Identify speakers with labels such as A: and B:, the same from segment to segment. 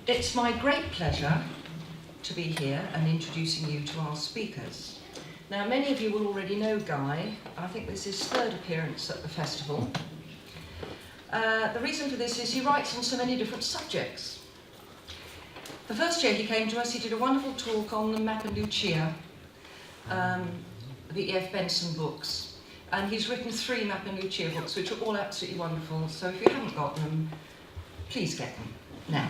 A: It's my great pleasure to be here and introducing you to our speakers. Now, many of you will already know Guy. I think this is his third appearance at the festival. The reason for this is he writes on so many different subjects. The first year he came to us, he did a wonderful talk on the Map and Lucia, the E.F. Benson books. And he's written 3 Map and Lucia books, which are all absolutely wonderful. So if you haven't got them, please get them now.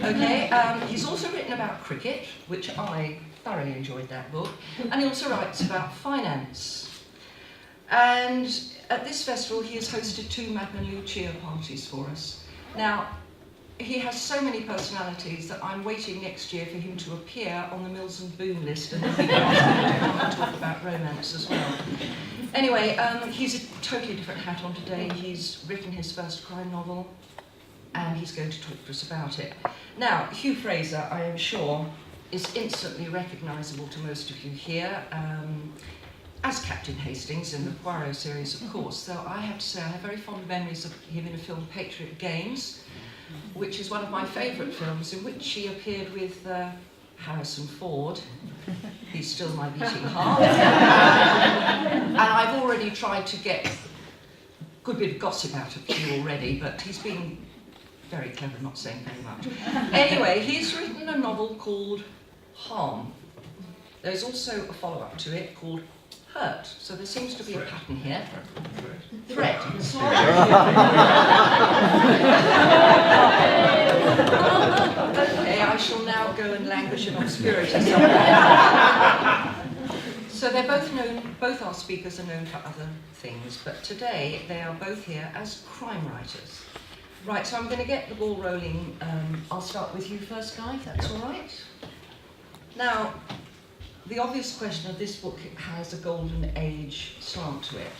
A: Okay, he's also written about cricket, which I thoroughly enjoyed that book. And he also writes about finance. And at this festival, he has hosted 2 Map and Lucia parties for us. Now, he has so many personalities that I'm waiting next year for him to appear on the Mills and Boon list, and then we can ask him to come and talk about romance as well. Anyway, he's a totally different hat on today. He's written his first crime novel, and he's going to talk to us about it. Now, Hugh Fraser, I am sure, is instantly recognisable to most of you here, as Captain Hastings in the Poirot series, of course. Though I have to say I have very fond memories of him in a film, Patriot Games, which is one of my favourite films, in which he appeared with Harrison Ford. He's still my beating heart. And I've already tried to get a good bit of gossip out of Hugh already, but he's been very clever, not saying very much. Anyway, he's written a novel called Harm. There's also a follow-up to it called Hurt, so there seems to be a pattern here. Threat. Sorry. Okay, I shall now go and languish in obscurity somewhere. So they're both known, both our speakers are known for other things, but today they are both here as crime writers. Right, so I'm going to get the ball rolling. I'll start with you first, Guy, if that's all right. Now, the obvious question of this book has a golden age slant to it.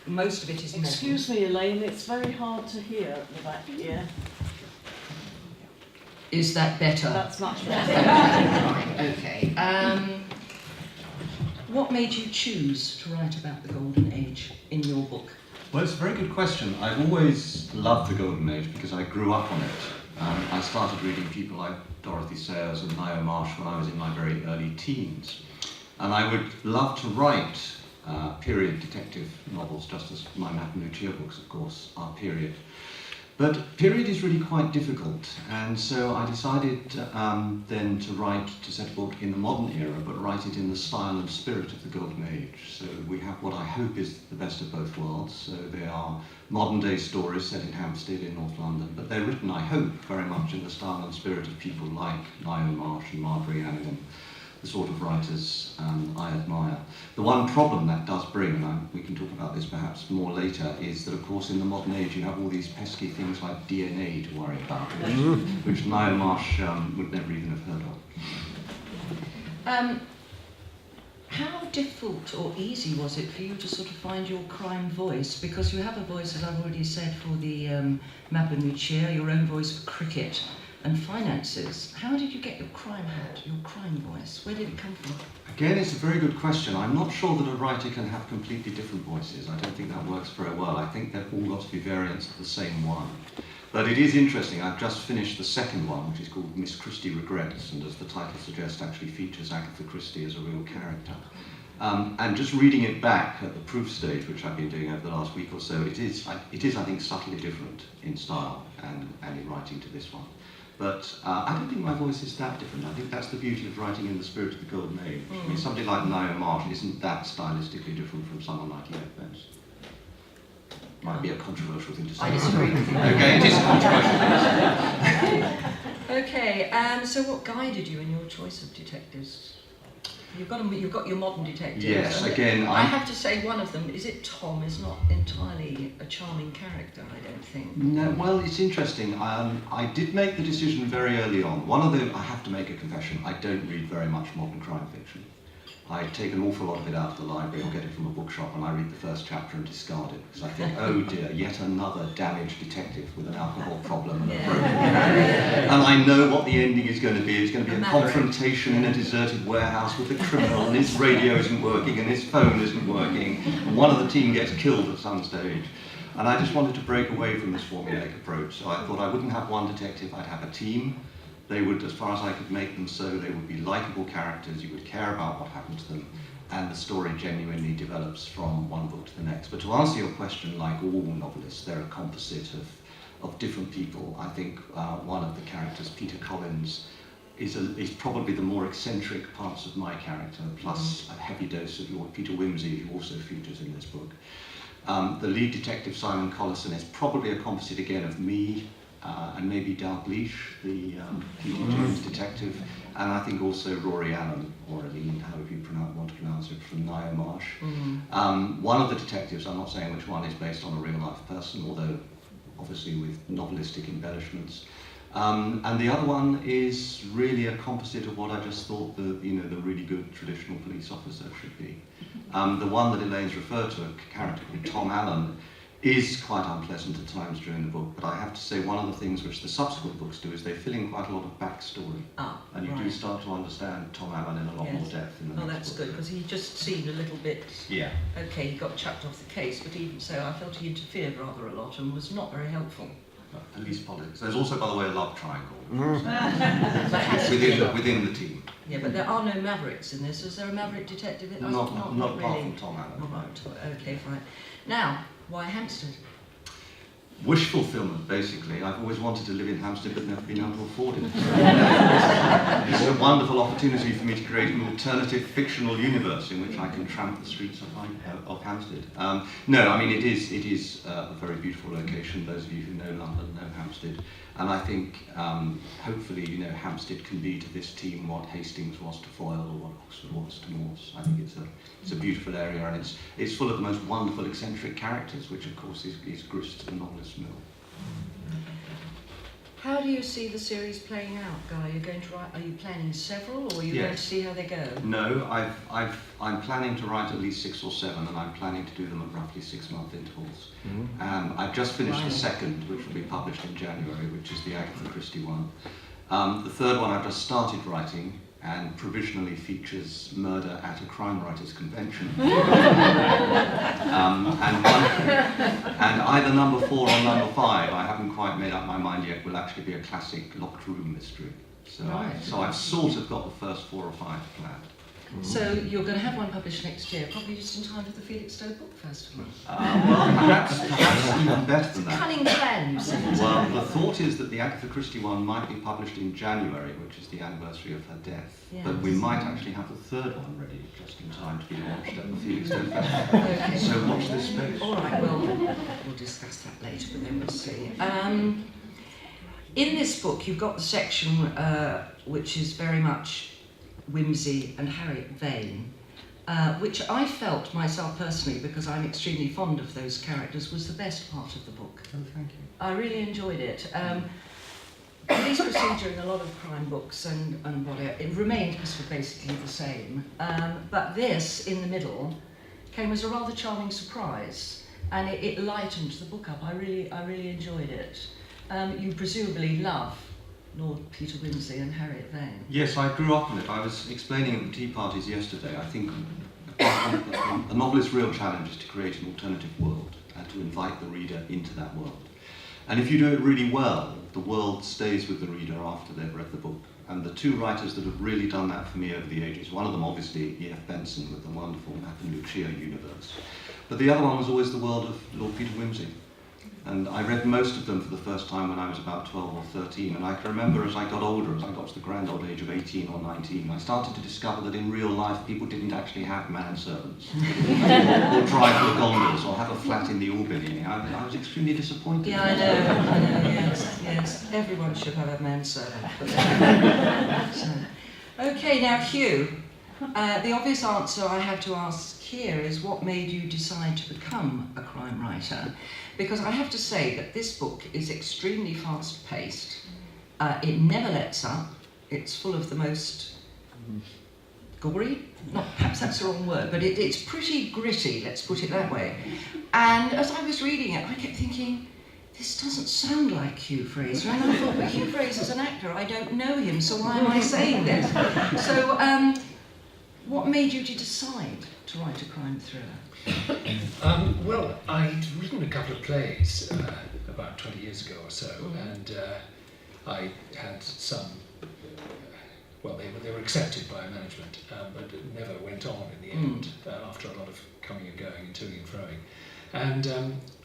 A: Most of it is modern.
B: Excuse me, Elaine, it's very hard to hear at the back here.
A: Is that better?
B: That's much better.
A: Right, okay. What made you choose to write about the golden age in your book?
C: Well, it's a very good question. I've always loved the golden age because I grew up on it. I started reading people like Dorothy Sayers and Niall Marsh when I was in my very early teens. And I would love to write period detective novels, just as my Map and Lucia books, of course, are period. But period is really quite difficult, and so I decided then to set a book in the modern era, but write it in the style and spirit of the golden age. So we have what I hope is the best of both worlds. So they are modern day stories set in Hampstead in North London, but they're written, I hope, very much in the style and spirit of people like Niall Marsh and Marjorie Anningham, the sort of writers I admire. The one problem that does bring, and we can talk about this perhaps more later, is that of course in the modern age you have all these pesky things like DNA to worry about, which Niall Marsh would never even have heard of.
A: How difficult or easy was it for you to sort of find your crime voice? Because you have a voice, as I've already said, for the Map and Lucia, your own voice for cricket and finances. How did you get your crime hat, your crime voice? Where did it come from?
C: Again, it's a very good question. I'm not sure that a writer can have completely different voices. I don't think that works very well. I think they've all got to be variants of the same one. But it is interesting. I've just finished the second one, which is called Miss Christie Regrets, and as the title suggests, actually features Agatha Christie as a real character. And just reading it back at the proof stage, which I've been doing over the last week or so, it is, I think, subtly different in style and in writing to this one. But I don't think my voice is that different. I think that's the beauty of writing in the spirit of the golden age. I mean, somebody like Niall Marsh isn't that stylistically different from someone like E.F. Benson. Might be a controversial thing to say.
A: I disagree with you.
C: Okay, it is controversial.
A: Okay, so what guided you in your choice of detectives? You've got your modern detectives.
C: Yes, again,
A: I have to say one of them, is it Tom, is not entirely a charming character, I don't think.
C: No, well, it's interesting. I did make the decision very early on. I have to make a confession, I don't read very much modern crime fiction. I take an awful lot of it out of the library or get it from a bookshop, and I read the first chapter and discard it because I think, oh dear, yet another damaged detective with an alcohol problem and a broken marriage. And I know what the ending is going to be. It's going to be a confrontation in a deserted warehouse with the criminal, and his radio isn't working and his phone isn't working, and one of the team gets killed at some stage. And I just wanted to break away from this formulaic approach. So I thought I wouldn't have one detective, I'd have a team. They would, as far as I could make them so, they would be likeable characters, you would care about what happened to them, and the story genuinely develops from one book to the next. But to answer your question, like all novelists, they're a composite of different people. I think one of the characters, Peter Collins, is probably the more eccentric parts of my character, plus a heavy dose of your Peter Wimsey, who also features in this book. The lead detective, Simon Collison, is probably a composite again of me, and maybe Dalgleish, the P.D. James detective, and I think also Rory Allen, or Aline, however you want to pronounce it, from Naya Marsh. One of the detectives, I'm not saying which one, is based on a real life person, although obviously with novelistic embellishments. And the other one is really a composite of what I just thought the really good traditional police officer should be. The one that Elaine's referred to, a character called Tom Allen, is quite unpleasant at times during the book, but I have to say one of the things which the subsequent books do is they fill in quite a lot of backstory. And you do start to understand Tom Allen in a lot more depth in the next
B: that's
C: book.
B: good, because he just seemed a little bit...
C: Yeah.
B: Okay, he got chucked off the case, but even so, I felt he interfered rather a lot and was not very helpful.
C: Police politics. There's also, by the way, a love triangle
B: within
C: within the team.
B: Yeah, but there are no mavericks in this. Is there a maverick detective?
C: Not apart
B: really.
C: from Tom Allen.
B: Not right. Okay, fine. Now, why Hampstead?
C: Wish fulfillment, basically. I've always wanted to live in Hampstead but never been able to afford it. It's a wonderful opportunity for me to create an alternative fictional universe in which I can tramp the streets of Hampstead. No, I mean it is a very beautiful location. Those of you who know London know Hampstead, and I think hopefully Hampstead can be to this team what Hastings was to Foyle or what Oxford was to Morse. I think it's a beautiful area, and it's full of the most wonderful eccentric characters, which of course is grist to the novelist's mill.
B: How do you see the series playing out, Guy? Are you planning several, or are you going to see how they go?
C: No, I'm planning to write at least 6 or 7, and I'm planning to do them at roughly 6-month intervals. I've just finished the second, which will be published in January, which is the Agatha Christie one. The third one I've just started writing, and provisionally features murder at a crime writers' convention. And either number 4 or number 5, I haven't quite made up my mind yet, will actually be a classic locked room mystery. So I've sort of got the first 4 or 5 planned.
B: So you're going to have one published next year, probably just in time for the Felixstowe Book Festival.
C: Well, perhaps even better than that.
B: Cunning plan, you said.
C: Well, the thought is that the Agatha Christie one might be published in January, which is the anniversary of her death.
B: Yes.
C: But we might actually have the third one ready just in time to be launched at the Felixstowe Festival.
B: Okay.
C: So watch this space.
B: All right, well, we'll discuss that later, but then we'll see. In this book, you've got the section which is very much Wimsey and Harriet Vane, which I felt myself personally, because I'm extremely fond of those characters, was the best part of the book.
C: Oh, thank you.
B: I really enjoyed it. Police procedure in a lot of crime books and whatever, it remained basically the same. But this, in the middle, came as a rather charming surprise, and it lightened the book up. I really enjoyed it. You presumably love Lord Peter Wimsey and Harriet Vane.
C: Yes, I grew up on it. I was explaining at the tea parties yesterday. I think a novelist's real challenge is to create an alternative world and to invite the reader into that world. And if you do it really well, the world stays with the reader after they've read the book. And the 2 writers that have really done that for me over the ages, one of them obviously E.F. Benson with the wonderful Map and Lucia universe, but the other one was always the world of Lord Peter Wimsey. And I read most of them for the first time when I was about 12 or 13, and I can remember as I got older, as I got to the grand old age of 18 or 19, I started to discover that in real life people didn't actually have manservants, or drive the gondolas, or have a flat in the Albany. I was extremely disappointed.
B: Yeah, I know, yes. Everyone should have a manservant. Okay, now Hugh, the obvious answer I have to ask here is what made you decide to become a crime writer? Because I have to say that this book is extremely fast-paced. It never lets up. It's full of the most gory, perhaps that's the wrong word, but it's pretty gritty, let's put it that way. And as I was reading it, I kept thinking, this doesn't sound like Hugh Fraser. And I thought, but Hugh Fraser's an actor, I don't know him, so why am I saying this? So What made you decide to write a crime thriller?
D: Well, I'd written a couple of plays about 20 years ago or so, and I had some. Well, they were accepted by management, but it never went on in the end. After a lot of coming and going and toing and froing, and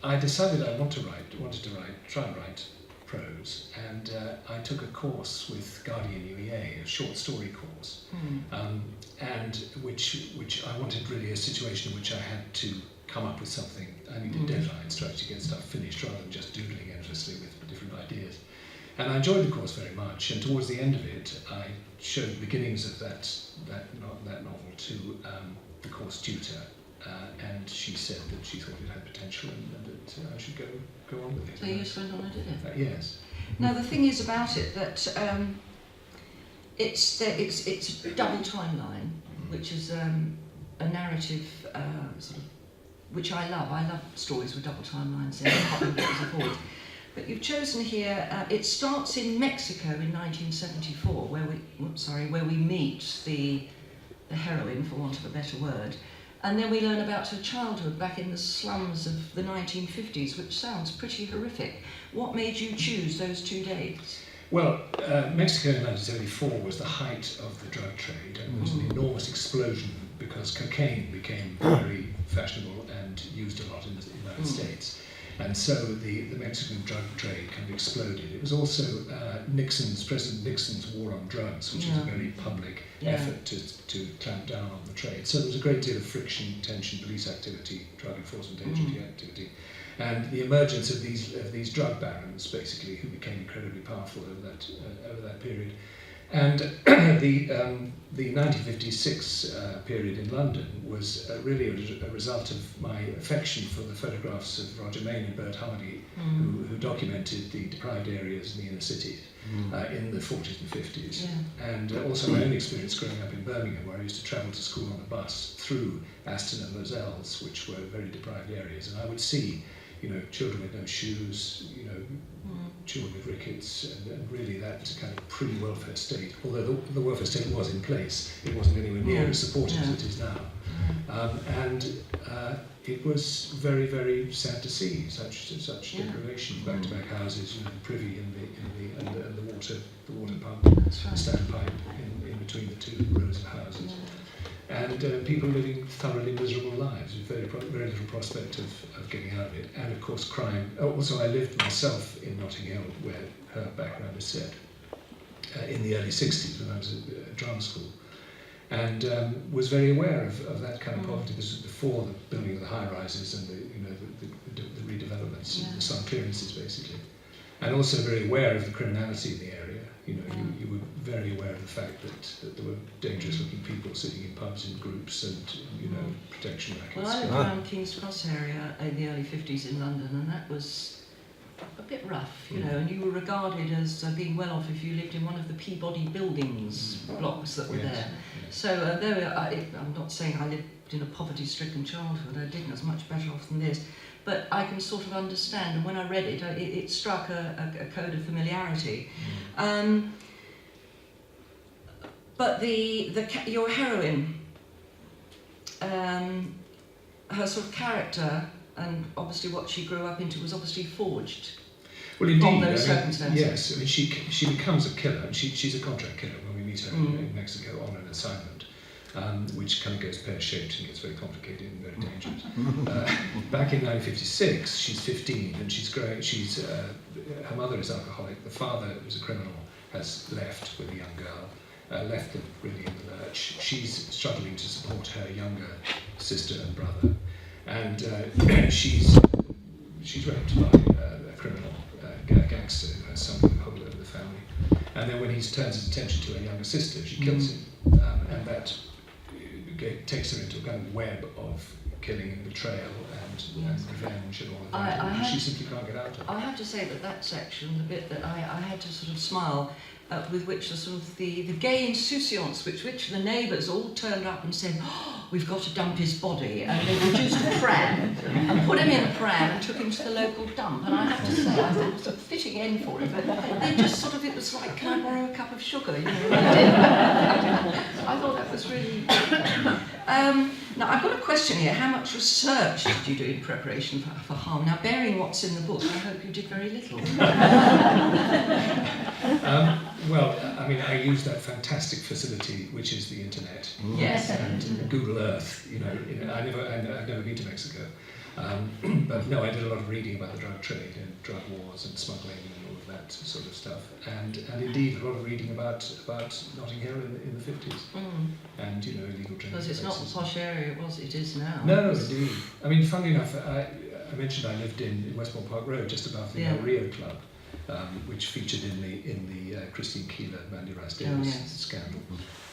D: I decided I wanted to try and write prose, and I took a course with Guardian UEA, a short story course, and which I wanted really a situation in which I had to come up with something. I needed deadlines to actually get stuff finished rather than just doodling endlessly with different ideas. And I enjoyed the course very much, and towards the end of it, I showed the beginnings of that novel to the course tutor, and she said that she thought it had potential and that I should go on with it.
B: So you just went on and did it?
D: Yes.
B: Now the thing is about it that it's a double timeline, which is a narrative sort of, which I love. I love stories with double timelines in it. But you've chosen here. It starts in Mexico in 1974, where we meet the heroine, for want of a better word, and then we learn about her childhood back in the slums of the 1950s, which sounds pretty horrific. What made you choose those 2 dates?
D: Well, Mexico in 1974 was the height of the drug trade, and there was an enormous explosion because cocaine became very fashionable and used a lot in the United States. And so the Mexican drug trade kind of exploded. It was also President Nixon's war on drugs, which was a very public effort to clamp down on the trade. So there was a great deal of friction, tension, police activity, drug enforcement agency activity, and the emergence of these drug barons, basically, who became incredibly powerful over that period. And the 1956 period in London was really a result of my affection for the photographs of Roger Main and Bert Hardy, who documented the deprived areas in the inner cities in the 40s and 50s. Yeah. And also my own experience growing up in Birmingham, where I used to travel to school on a bus through Aston and Lozells, which were very deprived areas. And I would see, children with no shoes, children with rickets, and really that kind of pre-welfare state. Although the welfare state was in place, it wasn't anywhere near as supportive as it is now. And it was very, very sad to see such deprivation, back-to-back houses, the privy and the water pump, the standpipe in between the two rows of houses. And people living thoroughly miserable lives with very little prospect of getting out of it. And of course crime. Also I lived myself in Notting Hill, where her background is set, in the early 60s when I was at drama school. And was very aware of that kind of poverty. This was before the building of the high-rises and the redevelopments, the slum clearances basically. And also very aware of the criminality in the area. You were very aware of the fact that there were dangerous-looking people sitting in pubs in groups and, protection rackets.
B: Well, I lived around King's Cross area in the early 50s in London, and that was a bit rough, and you were regarded as being well off if you lived in one of the Peabody Buildings blocks that were there. Yes. So I'm not saying I lived in a poverty-stricken childhood. I didn't. I was much better off than this. But I can sort of understand, and when I read it, it struck a code of familiarity. But your heroine, her sort of character, and obviously what she grew up into, was obviously forged.
D: Well, indeed.
B: From those circumstances.
D: Yes, I mean she becomes a killer, and she's a contract killer when we meet her in Mexico on an assignment. Which kind of goes pear-shaped and gets very complicated and very dangerous. Back in 1956, she's 15 and she's growing. Her mother is alcoholic. The father, who's a criminal, has left with a young girl, left them really in the lurch. She's struggling to support her younger sister and brother, and she's raped by a criminal, gangster who has some hold over the family. And then when he turns his attention to her younger sister, she kills him, and that takes her into a kind of web of killing and betrayal and revenge and all of that, and she simply can't get out of it.
B: I have to say that section, the bit that I had to sort of smile with which the sort of the gay insouciance which the neighbours all turned up and said, "Oh, we've got to dump his body," and they produced a pram
A: and put him in a pram and took him to the local dump. And I have to say, I thought it was a fitting end for him. But they just sort of, it was like, can I borrow a cup of sugar? You know, I thought that was really good. Now, I've got a question here. How much research did you do in preparation for Harm? Now, bearing what's in the book, I hope you did very little.
D: Well, I mean, I use that fantastic facility, which is the internet.
A: Yes.
D: And Google Earth. I've never been to Mexico, but no, I did a lot of reading about the drug trade and drug wars and smuggling and all of that sort of stuff, and indeed a lot of reading about Notting Hill in the 50s, and illegal drinking.
A: Because it's not the posh area it is now.
D: No, indeed. I mean, funnily enough, I mentioned I lived in Westbourne Park Road, just above the El Rio Club. Which featured in the Christine Keeler, Mandy Rice Davis scandal.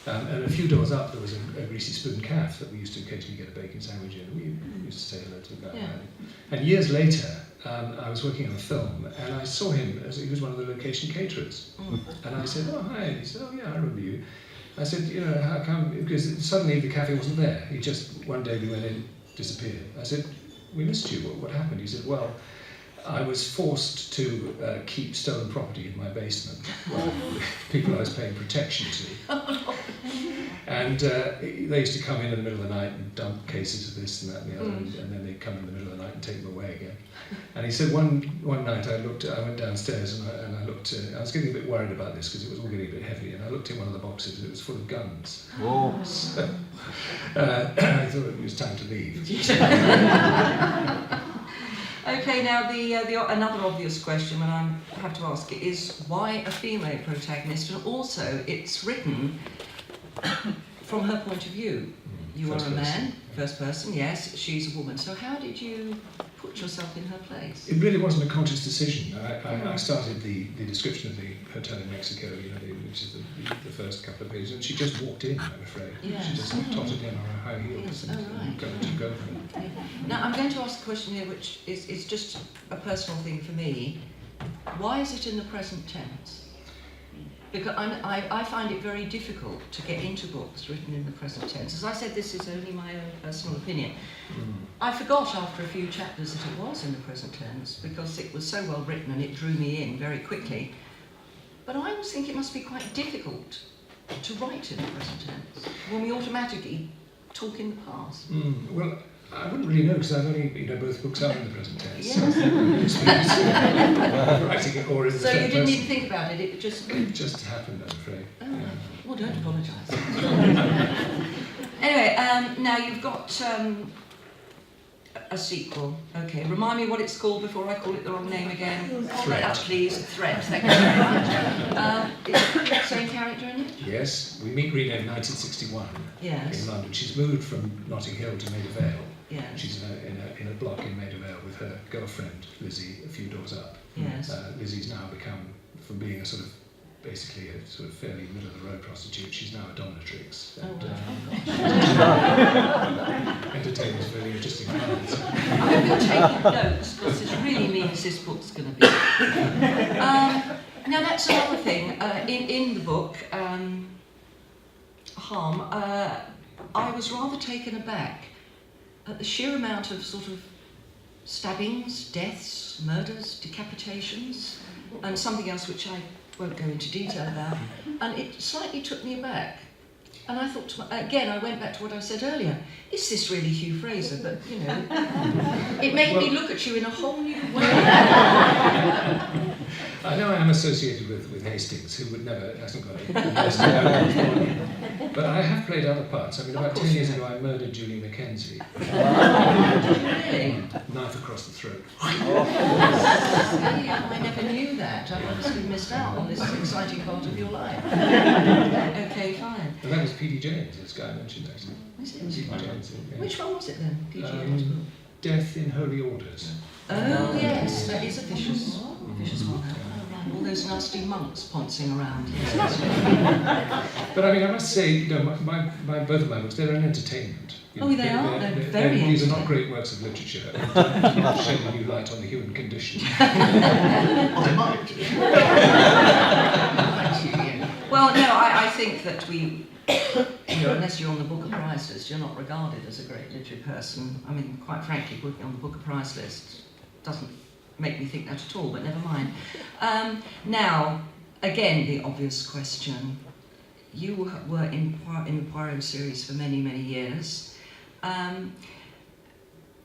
D: And a few doors up there was a greasy spoon calf that we used to occasionally get a bacon sandwich in. We used to say hello to that man. And years later, I was working on a film and I saw him as he was one of the location caterers. And I said, "Oh, hi." He said, "Oh, yeah, I remember you." I said, "How come?" Because suddenly the cafe wasn't there. He just, one day we went in, disappeared. I said, "We missed you. What happened?" He said, "Well, I was forced to keep stolen property in my basement, people I was paying protection to. And they used to come in the middle of the night and dump cases of this and that and the other, and then they'd come in the middle of the night and take them away again." And he said one night I went downstairs and I looked, I was getting a bit worried about this because it was all getting a bit heavy, and I looked in one of the boxes and it was full of guns.
E: Oh.
D: So I thought it was time to leave.
A: Okay, now another obvious question that I have to ask is why a female protagonist, and also it's written from her point of view. You are a man, first person, yes, she's a woman. So how did you put yourself in her place?
D: It really wasn't a conscious decision. I started the description of the hotel in Mexico, which is the first couple of pages, and she just walked in, I'm afraid.
A: Yes.
D: She just tottered in on her high heels and got to go for it.
A: Now, I'm going to ask a question here which is just a personal thing for me. Why is it in the present tense? Because I find it very difficult to get into books written in the present tense. As I said, this is only my own personal opinion. I forgot after a few chapters that it was in the present tense because it was so well written and it drew me in very quickly. But I always think it must be quite difficult to write in the present tense when we automatically talk in the past.
D: Well, I wouldn't really know because I've only, both books are in the present tense.
A: Yes.
D: Writing it or in the
A: So
D: third
A: you didn't
D: person.
A: even think about it, it just
D: happened, I'm afraid.
A: Oh,
D: Yeah.
A: well, don't apologise. Anyway, now you've got a sequel. Okay, remind me what it's called before I call it the wrong name again.
D: Threat.
A: Please, Threat. Thank you very much. Is it the same character in it?
D: Yes, we meet Rena in 1961
A: Yes.
D: in London. She's moved from Notting Hill to Maida Vale.
A: Yes.
D: She's in a block in Maida Vale with her girlfriend, Lizzie, a few doors up.
A: Yes.
D: Lizzie's now become, from being basically a sort of fairly middle-of-the-road prostitute, she's now a dominatrix. And, entertains very interesting clients.
A: I hope you're taking notes because this really means this book's going to be. Now that's another thing. In the book, Harm, I was rather taken aback at the sheer amount of sort of stabbings, deaths, murders, decapitations, and something else which I won't go into detail about, and it slightly took me aback. And I thought, again, I went back to what I said earlier, is this really Hugh Fraser? But, it made me look at you in a whole new way.
D: I know I am associated with Hastings, who hasn't got it. But I have played other parts. I mean, about 10 years ago, I murdered Julie Mackenzie.
A: Really?
D: Knife across the throat.
A: I never knew that. I've obviously missed out on this exciting part of your life. Okay, fine.
D: And that was P.D. James, this guy I mentioned, actually.
A: Was it?
D: P.D. James, yeah.
A: Which one was it then? PG?
D: Death in Holy Orders.
A: Oh yes, that is a vicious one. All those nasty monks poncing around.
D: But I mean, I must say, both of my books, they're an entertainment.
A: Oh, they are. They're very
D: These are not
A: entertaining.
D: great works of literature. Shed a new light on the human condition.
C: Well, they might.
A: Well, no, I think that we
B: unless you're on the Booker Prize list, you're not regarded as a great literary person. I mean, quite frankly, putting on the Booker Prize list doesn't make me think that at all, but never mind. Now, again, the obvious question. You were in the Poirot series for many, many years, and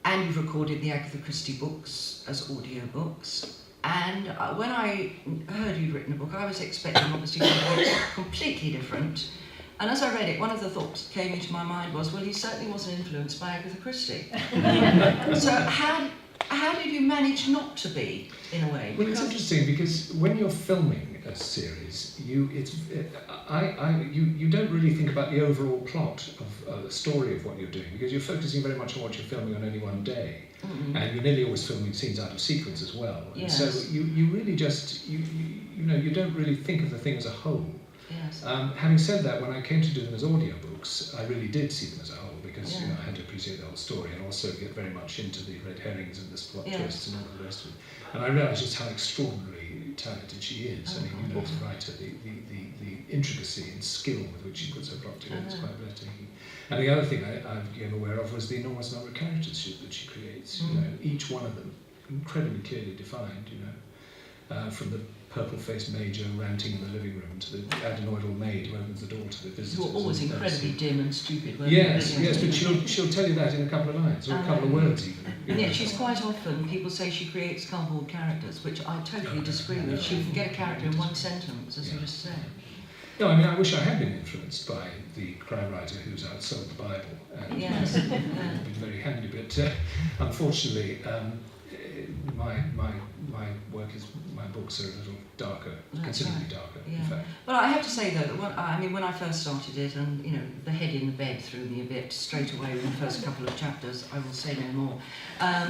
B: you've recorded the Agatha Christie books as audiobooks. And when I heard you'd written a book, I was expecting obviously something completely different. And as I read it, one of the thoughts that came into my mind was, well, he certainly wasn't influenced by Agatha Christie. So how did you manage not to be, in a way?
D: Well, it's interesting because when you're filming a series, you don't really think about the overall plot of the story of what you're doing, because you're focusing very much on what you're filming on any one day. Mm-hmm. And you're nearly always filming scenes out of sequence as well.
B: Yes.
D: And so you really just, you don't really think of the thing as a whole.
B: Yes.
D: Having said that, when I came to do them as audiobooks, I really did see them as a whole, because I had to appreciate the whole story and also get very much into the red herrings and the plot twists and all the rest of it. And I realised just how extraordinarily talented she is. I mean, as a writer, the intricacy and skill with which she puts her plot together is quite breathtaking. And the other thing I became aware of was the enormous number of characters that she creates. You know, each one of them incredibly clearly defined. From the purple-faced major ranting in the living room to the adenoidal maid who opens the door to the visitors.
B: You're always incredibly dim and stupid, weren't
D: yes,
B: you?
D: Yes, but she'll tell you that in a couple of lines, or a couple of words even.
B: Yeah, she's quite often, people say she creates cardboard characters, which I totally disagree with. She can get a character in one sentence, as you just said.
D: No, I mean, I wish I had been influenced by the crime writer who's outsold the Bible. And
B: yes.
D: it would have been very handy, but unfortunately, my books are a little darker, considerably darker, in fact.
B: Well, I have to say though that when I first started it, and the head in the bed threw me a bit straight away in the first couple of chapters. I will say no more. I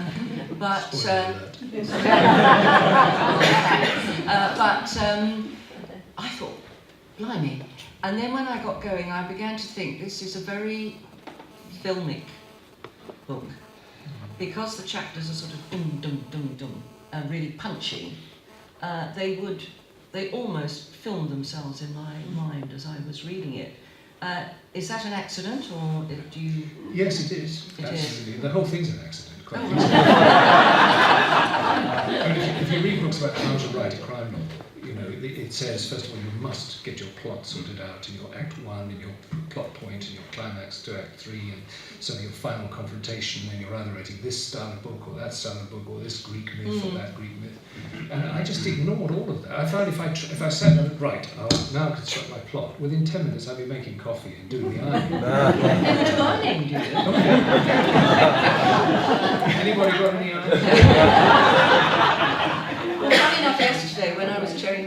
B: thought, blimey. And then when I got going, I began to think this is a very filmic book. Because the chapters are sort of dum-dum-dum-dum, really punchy, they almost filmed themselves in my mind as I was reading it. Is that an accident, or do you...
D: Yes, it is. Absolutely. The whole thing's an accident, quite if you read books about how to write a crime novel, it says, first of all, you must get your plot sorted out in your Act 1, and your plot point, and your climax to Act 3, and so your final confrontation, and you're either writing this style of book, or that style of book, or this Greek myth, or that Greek myth. And I just ignored all of that. I found if I sat down and right, I'll now construct my plot, within 10 minutes I'd be making coffee and doing the ironing.
B: And do ironing, do you?
D: Anybody got any ironing?
B: Well, funny enough, yesterday when I was chairing,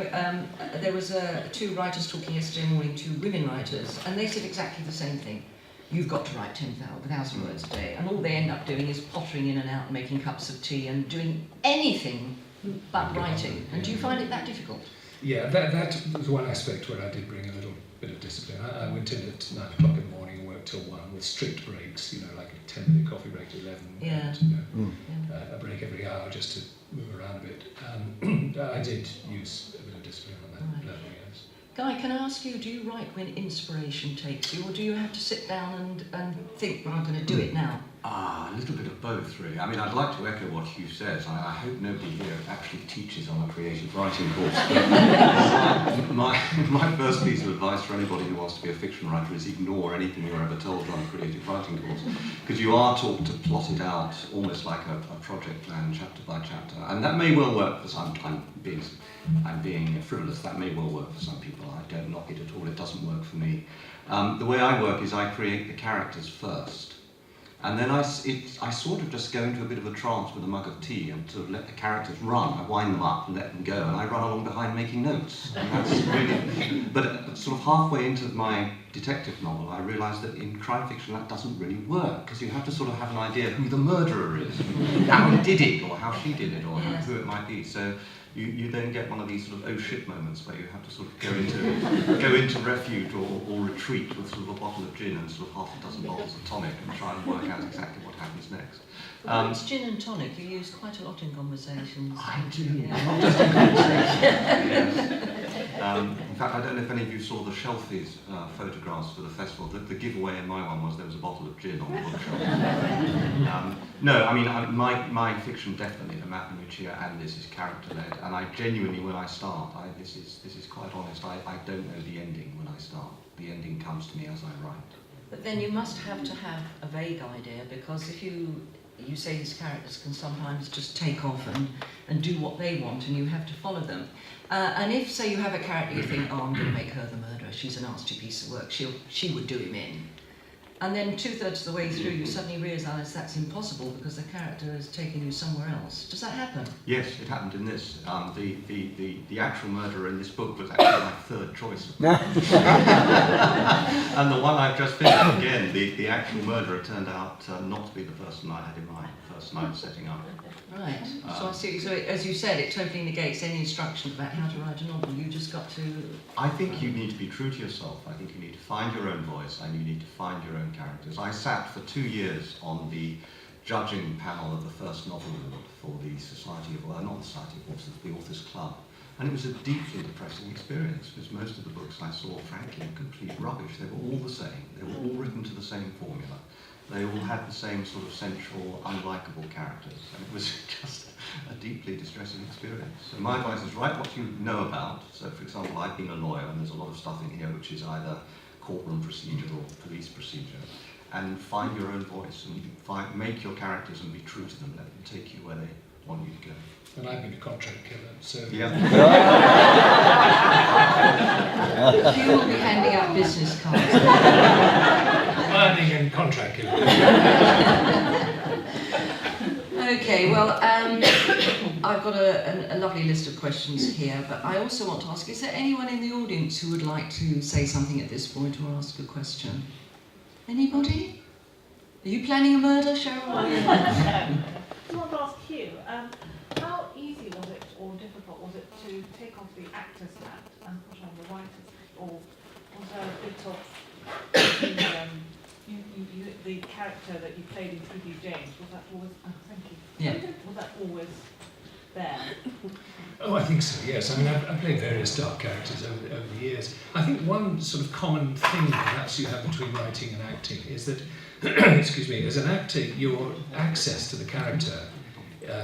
B: there was two writers talking yesterday morning, two women writers, and they said exactly the same thing. You've got to write 10,000 words a day, and all they end up doing is pottering in and out and making cups of tea and doing anything but writing. And do you find it that difficult?
D: Yeah, that was one aspect where I did bring a little bit of discipline. I went in at 9 o'clock in the morning and worked till 1 with strict breaks, like a 10-minute coffee break to 11, and, a break every hour just to move around a bit. I did use a bit of discipline on that level, yes.
B: Guy, can I ask you, do you write when inspiration takes you, or do you have to sit down and think, well, I'm going to do it now?
C: A little bit of both, really. I mean, I'd like to echo what Hugh says. I hope nobody here actually teaches on a creative writing course. But my first piece of advice for anybody who wants to be a fiction writer is ignore anything you're ever told on a creative writing course, because you are taught to plot it out almost like a project plan, chapter by chapter. And that may well work for some. I'm being frivolous. That may well work for some people. I don't knock it at all. It doesn't work for me. The way I work is I create the characters first. And then I sort of just go into a bit of a trance with a mug of tea and sort of let the characters run. I wind them up and let them go, and I run along behind making notes. And that's really, but sort of halfway into my detective novel, I realised that in crime fiction that doesn't really work, because you have to sort of have an idea of who the murderer is, how he did it, or how she did it, or who it might be. So you then get one of these sort of oh shit moments where you have to sort of go into refuge or retreat with sort of a bottle of gin and sort of half a dozen bottles of tonic and try and work out exactly what happens next.
B: It's gin and tonic you use quite a lot in conversations.
C: I do.
B: Yeah.
C: Not just in conversation. Yes. In fact, I don't know if any of you saw the Shelfies photographs for the festival. The giveaway in my one was there was a bottle of gin on the bookshelf. No, I mean, my fiction definitely, the Mappa Lucia and this is character-led, and I genuinely, when I start, this is quite honest, I don't know the ending when I start. The ending comes to me as I write.
B: But then you must have to have a vague idea, because if you say his characters can sometimes just take off and do what they want, and you have to follow them. And if, say, you have a character you think, oh, I'm going to make her the murderer, she's a nasty piece of work, she would do him in. And then 2/3 of the way through, you suddenly realise that's impossible because the character has taken you somewhere else. Does that happen?
C: Yes, it happened in this. The actual murderer in this book was actually my third choice. And the one I've just finished, again, the actual murderer turned out not to be the person I had in mind, the person I was setting up.
B: Right. So I see. So as you said, it totally negates any instruction about how to write a novel. You just got to...
C: I think you need to be true to yourself. I think you need to find your own voice and you need to find your own characters. I sat for 2 years on the judging panel of the first novel award for the Society of, well, not the Society of Authors, the Authors Club. And it was a deeply depressing experience because most of the books I saw, frankly, complete rubbish. They were all the same. They were all written to the same formula. They all had the same sort of central, unlikable characters. And it was just a deeply distressing experience. So my advice is write what you know about. So, for example, I've been a lawyer, and there's a lot of stuff in here which is either courtroom procedure or police procedure. And find your own voice and make your characters and be true to them. Let them take you where they want you to go.
D: And I've been a contract killer, so...
C: Yeah.
B: You will be handing out business cards.
D: Planning and contract killer.
B: Okay, well, I've got a lovely list of questions here, but I also want to ask, is there anyone in the audience who would like to say something at this point or ask a question? Anybody? Are you planning a murder, Cheryl?
E: I want to ask Hugh, how easy was it or difficult was it to take off the actor's hat and put on the writer's hat? Or was there a bit of the character that you played in Trudy James, was that always, thank you.
B: Yeah.
E: Was that always there?
D: Oh, I think so, yes. I mean, I've played various dark characters over the years. I think one sort of common thing perhaps you have between writing and acting is that, excuse me, as an actor, your access to the character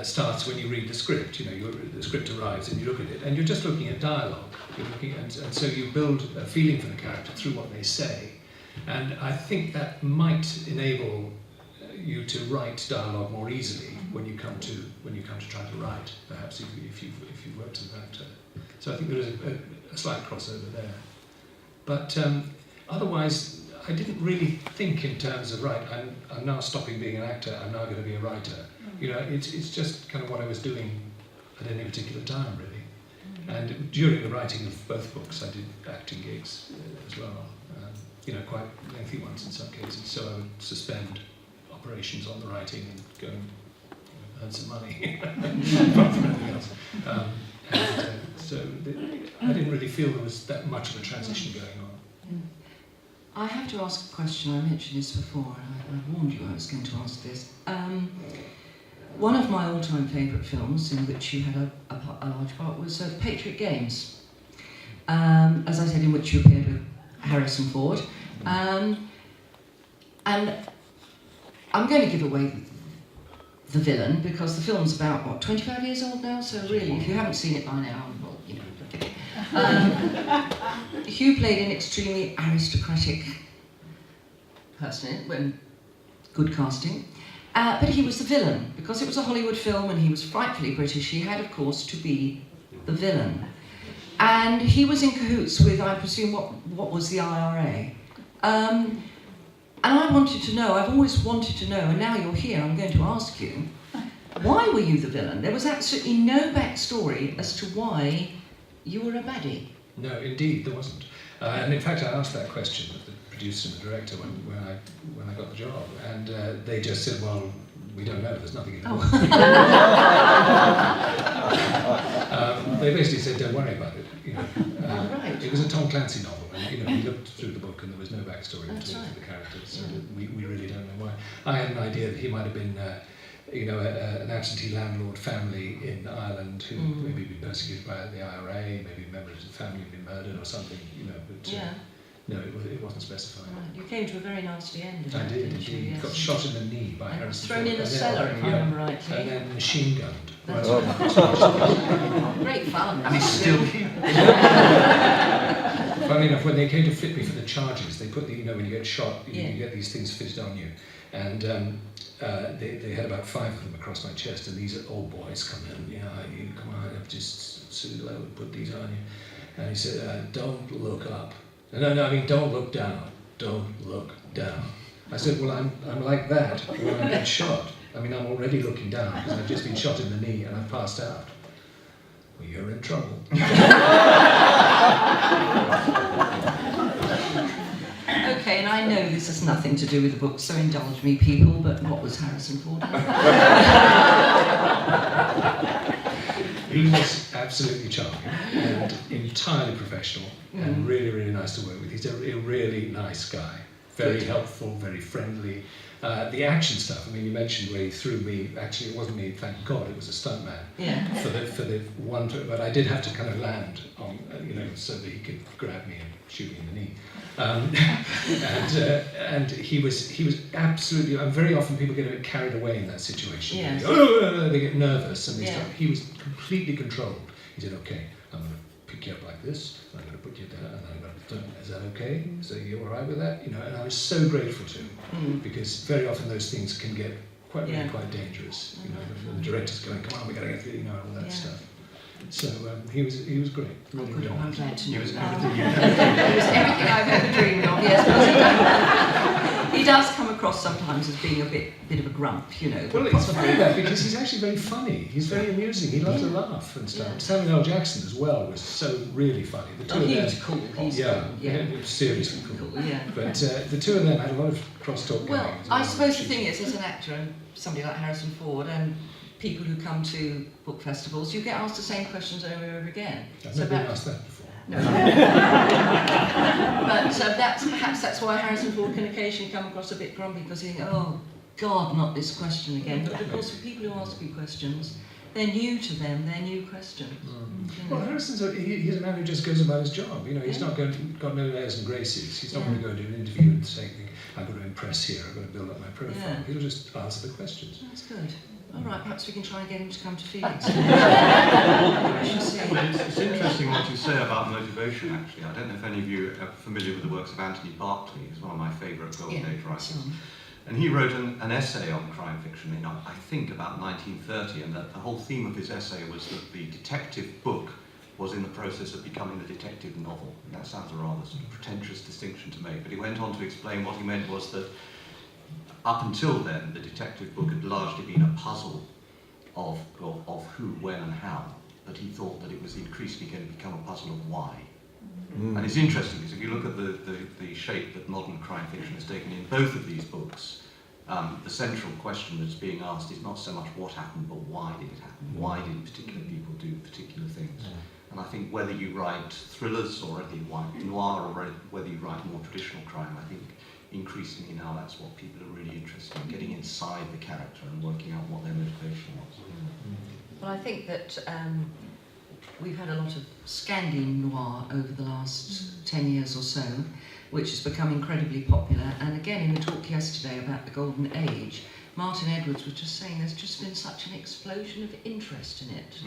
D: starts when you read the script. You know, the script arrives and you look at it, and you're just looking at dialogue. You're looking and so you build a feeling for the character through what they say. And I think that might enable you to write dialogue more easily when you come to try to write, perhaps if you've worked as an actor. So I think there is a slight crossover there. But otherwise, I didn't really think in terms of, right, I'm now stopping being an actor, I'm now going to be a writer. You know, it's just kind of what I was doing at any particular time, really. And during the writing of both books, I did acting gigs as well. You know, quite lengthy ones in some cases. So I would suspend operations on the writing and go and earn some money apart from anything else. I didn't really feel there was that much of a transition going on.
B: I have to ask a question. I mentioned this before, and I warned you I was going to ask this. One of my all-time favourite films, in which you had a large part, was Patriot Games. As I said, in which you appeared with Harrison Ford. And I'm going to give away the villain, because the film's about, what, 25 years old now? So really, if you haven't seen it by now, well, you know, look at it. Hugh played an extremely aristocratic person, when good casting. But he was the villain. Because it was a Hollywood film and he was frightfully British, he had, of course, to be the villain. And he was in cahoots with, I presume, what was the IRA. And I wanted to know, I've always wanted to know, and now you're here, I'm going to ask you, why were you the villain? There was absolutely no backstory as to why you were a baddie.
D: No, indeed, there wasn't. And in fact, I asked that question of the producer and the director when I got the job, and they just said, well, we don't know, there's nothing in the book. They basically said, don't worry about it. You know,
B: right.
D: It was a Tom Clancy novel, and you know, we looked through the book and there was no backstory at all for the characters, so we really don't know why. I had an idea that he might have been an absentee landlord family in Ireland who maybe been persecuted by the IRA, maybe members of the family have been murdered or something, but no, it wasn't specified.
A: Right. You came to a very nasty end.
D: I did indeed.
A: Yes.
D: Got shot in the knee by Harrison
A: Thrown
D: Ford.
A: in a cellar, if I remember rightly.
D: And then machine gunned.
A: That's great fun.
C: And he's still here.
D: Funny enough, when they came to fit me for the charges, they put when you get shot, you
A: Yeah.
D: get these things fitted on you. And they had about 5 of them across my chest, and these old boys come in, you come on, I've just suited low and put these on you. And he said, don't look up. No, I mean, don't look down. Don't look down. I said, well, I'm like that when I get shot. I mean, I'm already looking down because I've just been shot in the knee and I've passed out. Well, you're in trouble.
A: Okay, and I know this has nothing to do with the book, so indulge me, people, but what was Harrison Ford?
D: He was absolutely charming and entirely professional and really, really nice to work with. He's a really nice guy, very helpful, very friendly. The action stuff, I mean, you mentioned where he threw me. Actually, it wasn't me, thank God, it was a stuntman.
A: Yeah.
D: For the one, but I did have to kind of land on, so that he could grab me and shoot me in the knee. And he was absolutely. Very often people get a bit carried away in that situation.
A: Yes.
D: They get nervous and they
A: Yeah.
D: start. He was completely controlled. He said, "Okay, I'm going to pick you up like this. I'm going to put you down. And I'm going to. Is that okay? So you all right with that? And I was so grateful to him because very often those things can get quite dangerous. The director's going, "Come on, we got to get through," all that stuff. So he was great. Really
A: Good,
D: great.
A: I'm glad to know.
C: He was
A: that.
C: everything you
A: It was everything I've ever dreamed of, yes. Because he does come across sometimes as being a bit of a grump,
D: Well, it's funny that because he's actually very funny. He's very amusing. He loves to laugh and stuff.
A: Yeah.
D: Samuel L. Jackson as well was so really funny. The two of them,
A: He's cool. He's
D: yeah,
A: cool. Yeah.
D: seriously cool.
A: Cool, yeah.
D: But the two of them had a lot of crosstalk.
A: Well,
D: going as
A: I suppose the thing is, as an actor and somebody like Harrison Ford and people who come to book festivals, you get asked the same questions over and over again.
D: I've never been asked that before.
A: No. But perhaps that's why Harrison Ford can occasionally come across a bit grumpy because you think, oh God, not this question again. But of course, for people who ask you questions, they're new to them, they're new questions.
D: Well, Harrison's he's a man who just goes about his job. He's not got no airs and graces. He's not going to go do an interview and say, I've got to impress here, I've got to build up my profile.
A: Yeah.
D: He'll just answer the questions.
A: That's good. All right, perhaps we can try and get him to come to Felix.
C: It's interesting what you say about motivation, actually. I don't know if any of you are familiar with the works of Anthony Berkeley. He's one of my favourite Golden Age writers. And he wrote an essay on crime fiction in, I think, about 1930, and that the whole theme of his essay was that the detective book was in the process of becoming the detective novel. And that sounds a rather sort of pretentious distinction to make, but he went on to explain what he meant was that up until then, the detective book had largely been a puzzle of who, when and how, but he thought that it was increasingly going to become a puzzle of why. And it's interesting because if you look at the shape that modern crime fiction has taken in both of these books, the central question that's being asked is not so much what happened, but why did it happen? Why did particular people do particular things? And I think whether you write thrillers or whether you write noir or whether you write more traditional crime, I think increasingly now that's what people are really interested in, getting inside the character and working out what their motivation was.
A: Well, I think that we've had a lot of Scandinavian noir over the last 10 years or so, which has become incredibly popular. And again, in the talk yesterday about the Golden Age, Martin Edwards was just saying there's just been such an explosion of interest in it.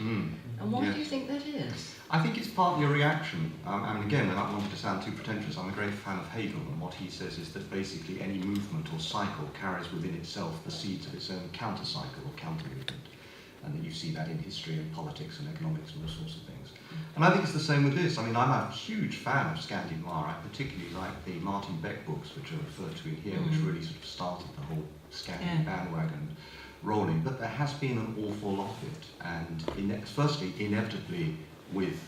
A: And why do you think that is?
C: I think it's partly a reaction. I mean, again, without wanting to sound too pretentious, I'm a great fan of Hegel, and what he says is that basically any movement or cycle carries within itself the seeds of its own counter-cycle or counter-movement. And that you see that in history and politics and economics and all sorts of things. And I think it's the same with this. I mean, I'm a huge fan of Scandi noir. I particularly like the Martin Beck books, which are referred to in here, which really sort of started the whole Scandi bandwagon rolling. But there has been an awful lot of it. And firstly, inevitably, with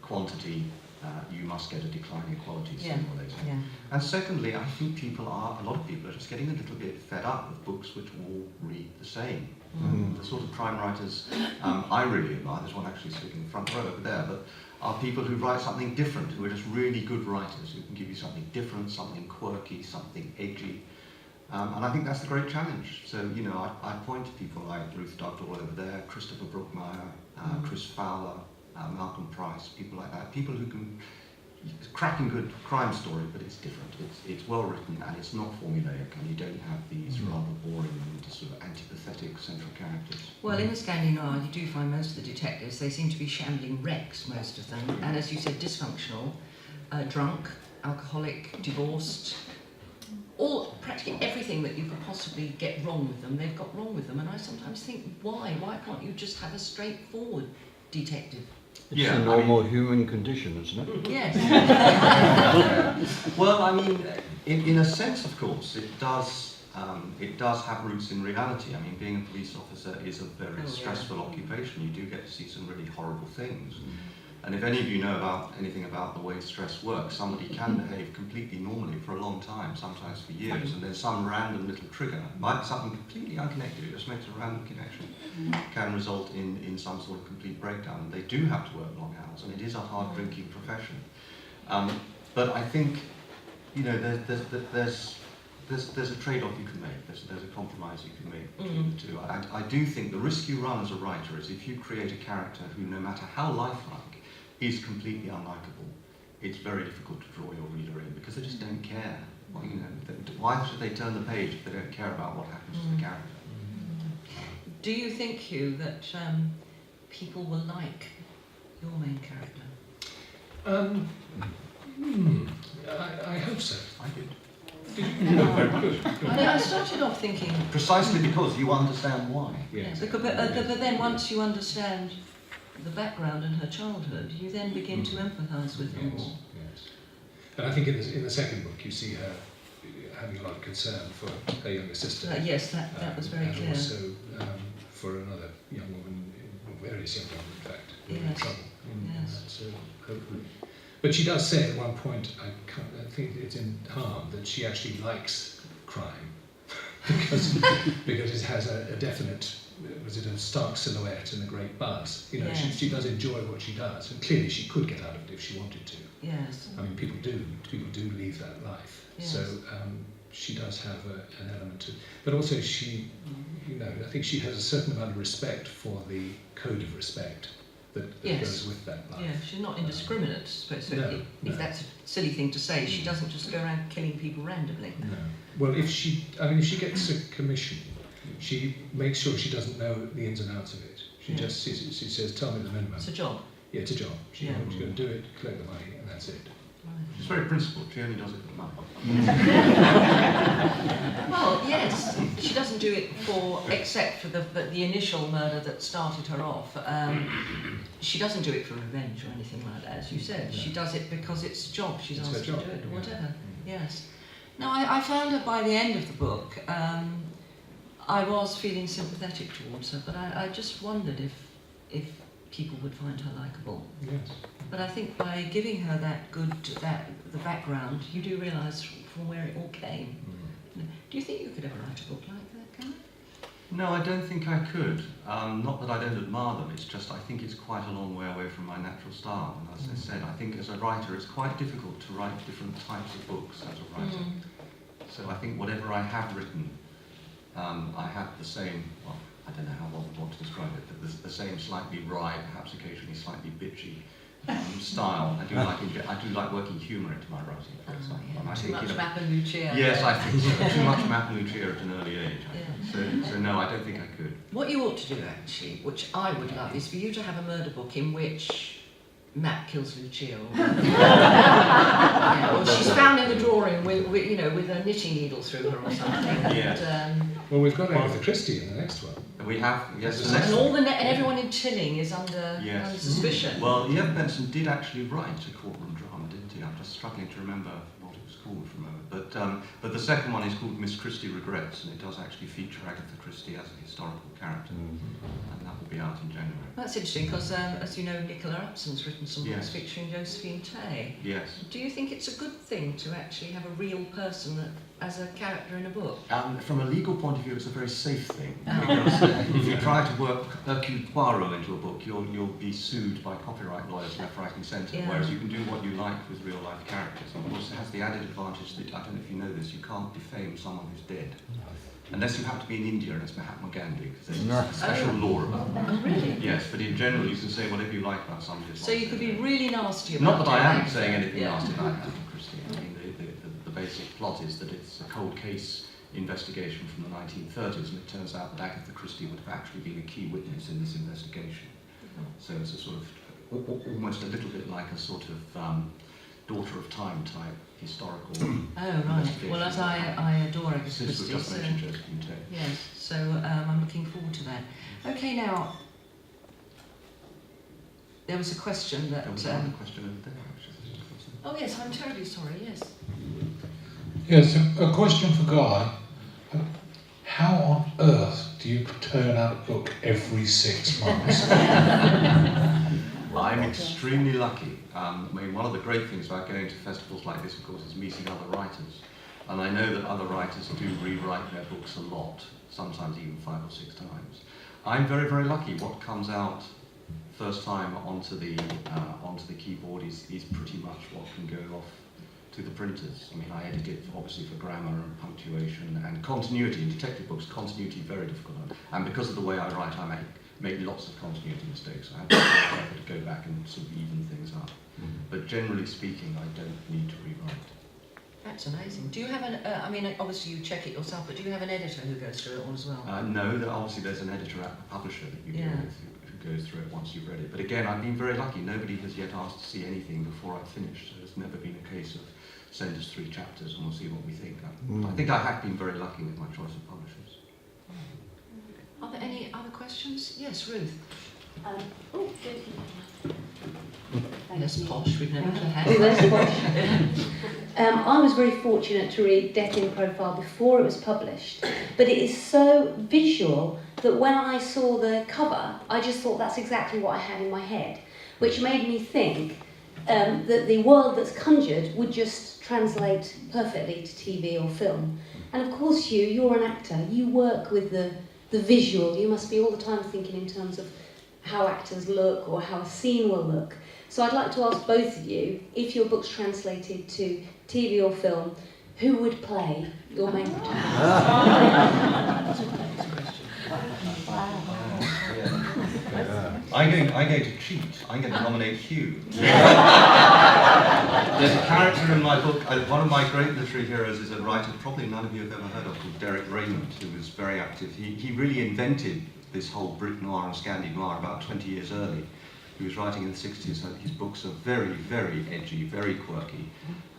C: quantity, you must get a decline in quality sooner or later. And secondly, I think a lot of people are just getting a little bit fed up with books which all read the same. The sort of crime writers I really admire, there's one actually sitting in the front row over there, but are people who write something different, who are just really good writers, who can give you something different, something quirky, something edgy. And I think that's the great challenge. So, you know, I point to people like Ruth Dugdale over there, Christopher Brookmeyer, Chris Fowler, Malcolm Price, people like that. People who can, it's a cracking good crime story, but it's different. It's well written and it's not formulaic, and you don't have these rather boring and sort of antipathetic central characters.
B: Well, in the Scandinavian, you do find most of the detectives, they seem to be shambling wrecks, most of them, and as you said, dysfunctional, drunk, alcoholic, divorced, all practically everything that you could possibly get wrong with them, they've got wrong with them. And I sometimes think, why can't you just have a straightforward detective?
F: It's a normal human condition, isn't it?
B: Yes.
C: Well, I mean, in a sense, of course, it does have roots in reality. I mean, being a police officer is a very stressful occupation. You do get to see some really horrible things. And if any of you know anything about the way stress works, somebody can behave completely normally for a long time, sometimes for years, and then some random little trigger, might be something completely unconnected, it just makes a random connection, can result in some sort of complete breakdown. And they do have to work long hours, and it is a hard drinking profession. But I think, you know, there's a trade-off you can make, there's a compromise you can make between the two. I do think the risk you run as a writer is if you create a character who, no matter how lifelike, is completely unlikable, it's very difficult to draw your reader in because they just don't care. Well, you know, why should they turn the page if they don't care about what happens to the character?
B: Do you think, Hugh, that people will like your main character?
D: I hope so.
C: I did.
D: Very good.
B: I started off thinking...
C: Precisely because you understand why.
D: Yes.
B: But then once you understand the background and her childhood, you then begin to empathise with her more.
D: Yes. And I think in the second book you see her having a lot of concern for her younger sister.
B: Yes, that was very clear.
D: And also for another young woman, various young women in fact, who are in trouble. So hopefully. But she does say at one point, I think it's in Harm, that she actually likes crime because it has a definite, was it a stark silhouette and a great buzz? You know, she does enjoy what she does, and clearly she could get out of it if she wanted to.
B: Yes.
D: I mean, people do leave that life.
B: Yes.
D: So she does have an element to, but also she, you know, I think she has a certain amount of respect for the code of respect that goes with that life.
B: Yeah, she's not indiscriminate, so
D: No.
B: if that's a silly thing to say, she doesn't just go around killing people randomly.
D: No. Well, if she gets a commission, she makes sure she doesn't know the ins and outs of it. She just she says, "Tell me the minimum."
B: It's a job.
D: Yeah, it's a job. She's going to do it, collect the money, and that's it.
C: She's very principled, she only does it for money.
B: Well, yes, she doesn't do it except for the initial murder that started her off. She doesn't do it for revenge or anything like that, as you said. She does it because it's a job. She's asked to do it, or whatever. Yes. Now, I found that by the end of the book, I was feeling sympathetic towards her, but I just wondered if people would find her likeable.
D: Yes.
B: But I think by giving her the background, you do realise from where it all came. Do you think you could ever write a book like that, Karen?
C: No, I don't think I could. Not that I don't admire them, it's just I think it's quite a long way away from my natural style. And as I said, I think as a writer it's quite difficult to write different types of books as a writer. So I think whatever I have written, I have the same, well, I don't know how one would want to describe it, but the same slightly wry, perhaps occasionally slightly bitchy style. I do like working humour into my writing, for example. And I
B: Too
C: think,
B: much
C: you know,
B: Map and Lucia.
C: yes, I think so. Too much Map and Lucia at an early age. I think. So no, I don't think I could.
B: What you ought to do, actually, which I would love, is for you to have a murder book in which Matt kills Lucia, or she's found in the drawing with a knitting needle through her or something.
C: Yes.
D: Well, we've got Agatha Christie in the next one.
C: We have, yes.
B: And everyone in Tilling is under suspicion.
C: Well, E.F. Benson did actually write a courtroom drama, didn't he? I'm just struggling to remember what it was called for a moment. But the second one is called Miss Christie Regrets, and it does actually feature Agatha Christie as a historical character, and that will be out in January.
B: That's interesting because, as you know, Nicola Upson's written some books featuring Josephine Tay.
C: Yes.
B: Do you think it's a good thing to actually have a real person that
A: as a character in a book?
C: From a legal point of view, it's a very safe thing. Because if you try to work Hercule Poirot into a book, you'll be sued by copyright lawyers left, right and centre,
A: Yeah.
C: whereas you can do what you like with real life characters. And of course it has the added advantage that, I don't know if you know this, you can't defame someone who's dead. Unless you happen to be in India and it's Mahatma Gandhi, because there's a special law about that.
A: Oh, really?
C: Yes, but in general you can say whatever you like about somebody.
A: So you could be really nasty about
C: Not that I am
A: it.
C: saying anything
A: Yeah.
C: nasty about Agatha Christie. I mean, the basic plot is that it's a cold case investigation from the 1930s, and it turns out that Agatha Christie would have actually been a key witness in this investigation. So it's a sort of, almost a little bit like a sort of Daughter of Time type historical
A: Oh, right. Well, as I adore Agatha
C: Since
A: Christie,
C: we've just
A: so,
C: mentioned Josephine Tey.
A: yes, so I'm looking forward to that. Okay, now, there was a question that...
C: There was another question over there, actually.
A: oh, yes, I'm terribly sorry, yes.
G: Yes, a question for Guy. How on earth do you turn out a book every 6 months?
C: I'm extremely lucky. I mean, one of the great things about going to festivals like this, of course, is meeting other writers. And I know that other writers do rewrite their books a lot, sometimes even 5 or 6 times. I'm very, very lucky. What comes out first time onto the keyboard is pretty much what can go off to the printers. I mean, I edit it obviously for grammar and punctuation and continuity. In detective books, continuity is very difficult. And because of the way I write, I make lots of continuity mistakes. I have to go back and sort of even things up. But generally speaking, I don't need to rewrite.
A: That's amazing. Do you have an... I mean, obviously you check it yourself, but do you have an editor who goes through it all as well?
C: No, obviously there's an editor at the publisher that you deal with who goes through it once you've read it. But again, I've been very lucky. Nobody has yet asked to see anything before I've finished. So it's never been a case of send us 3 chapters and we'll see what we think. I think I have been very lucky with my choice of publishers.
A: Are there any other questions? Yes, Ruth.
H: Oh, good. Thank
A: Less
H: you.
A: posh, we've never had
H: Oh, that's posh. I was very fortunate to read Death in Profile before it was published, but it is so visual that when I saw the cover, I just thought that's exactly what I had in my head, which made me think that the world that's conjured would just translate perfectly to TV or film. And of course, Hugh, you're an actor. You work with the visual. You must be all the time thinking in terms of how actors look or how a scene will look. So I'd like to ask both of you, if your book's translated to TV or film, who would play your main protagonist?
C: I'm going to cheat. I'm going to nominate Hugh. There's a character in my book, one of my great literary heroes is a writer probably none of you have ever heard of, called Derek Raymond, who was very active. He really invented this whole Brit Noir and Scandi Noir about 20 years early. He was writing in the 60s, and his books are very, very edgy, very quirky.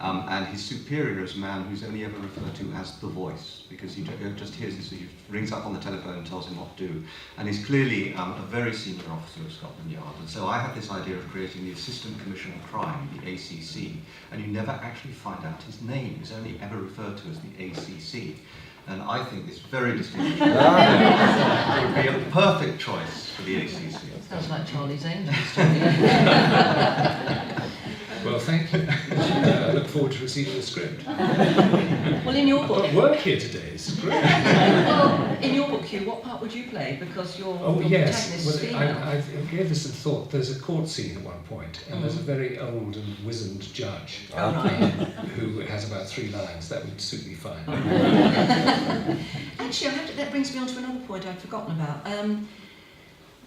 C: And his superior is a man who's only ever referred to as the voice, because he just hears this, he rings up on the telephone and tells him what to do. And he's clearly a very senior officer of Scotland Yard. And so I had this idea of creating the Assistant Commissioner of Crime, the ACC, and you never actually find out his name. He's only ever referred to as the ACC. And I think this very distinguished would be a perfect choice for the ACC.
A: Sounds like Charlie's Angels.
D: Well, thank you. I look forward to receiving the script.
A: Well, in your
D: I've
A: book...
D: got work here today, it's great.
A: Well, in your book, Hugh, what part would you play? Because your protagonist is
D: Well,
A: female.
D: I gave this some thought. There's a court scene at one point, and there's a very old and wizened judge
A: Oh, right.
D: who has about 3 lines. That would suit me fine.
A: Actually, that brings me on to another point I'd forgotten about.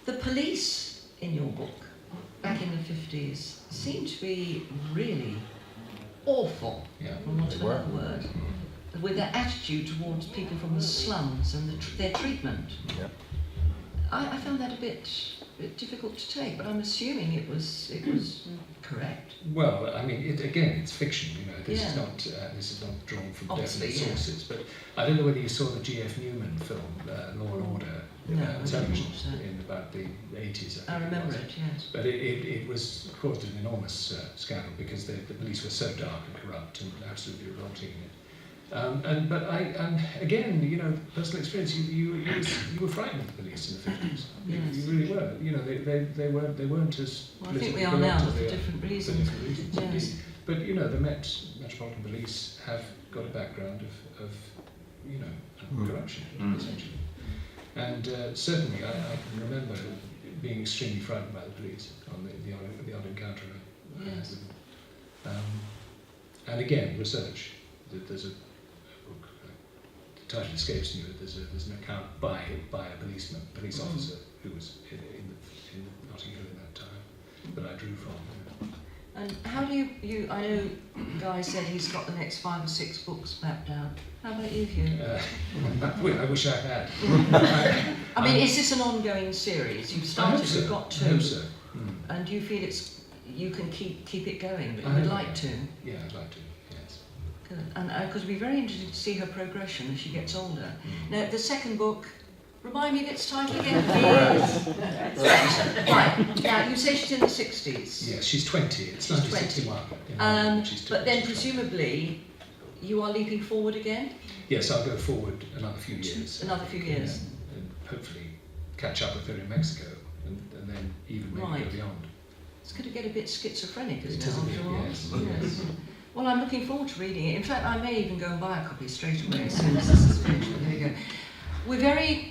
A: The police in your book, back in the 50s, seemed to be really awful,
D: Yeah.
A: for want of another word, with their attitude towards people from the slums and their treatment.
F: Yep.
A: I found that a bit difficult to take, but I'm assuming it was correct.
D: Well, I mean, it's fiction. You know, this
A: Yeah.
D: is not drawn from
A: Obviously,
D: definite
A: yeah.
D: sources. But I don't know whether you saw the G.F. Newman film, Law and Order,
A: No, I didn't
D: television
A: watch that.
D: in about the 80s.
A: I remember it, yes.
D: But it was caused an enormous scandal because the police were so dark and corrupt and absolutely revolting in it. Again, you know, personal experience. You were frightened of the police in the 50s.
A: Yes.
D: You really were. You know, they weren't as.
A: Well, I think we
D: politically
A: are now,
D: corrupt
A: but
D: as
A: for
D: they are
A: different
D: for
A: reasons.
D: different reasons,
A: Yes.
D: indeed. But you know, the Metropolitan Police have got a background of corruption, essentially. And certainly, I can remember being extremely frightened by the police on the odd encounter I had with them. And again, research. There's a book, the title escapes me, but there's an account by a police officer who was in Notting Hill in that time that I drew from.
B: And how do you? I know Guy said he's got the next 5 or 6 books mapped out. How about you, Hugh?
D: I wish I had.
B: I mean, is this an ongoing series? You've started, you've got 2.
D: I hope so.
B: And do you feel you can keep it going? But you would like to?
D: Yeah, I'd like to. Yes.
B: Good. And because we'd be very interested to see her progression as she gets older. Now, the second book. Remind me of its title again, please. Right. Now, you say she's in the 60s.
D: Yes, she's 20. It's 1961.
B: But then, presumably, you are leaping forward again?
D: Yes, I'll go forward another few years.
B: Another few years.
D: And hopefully catch up with her in Mexico, and then even maybe go beyond.
B: It's going to get a bit schizophrenic, isn't it,
D: It is a bit,
B: after all?
D: yes.
B: Well, I'm looking forward to reading it. In fact, I may even go and buy a copy straight away as soon as this is finished. There you go. We're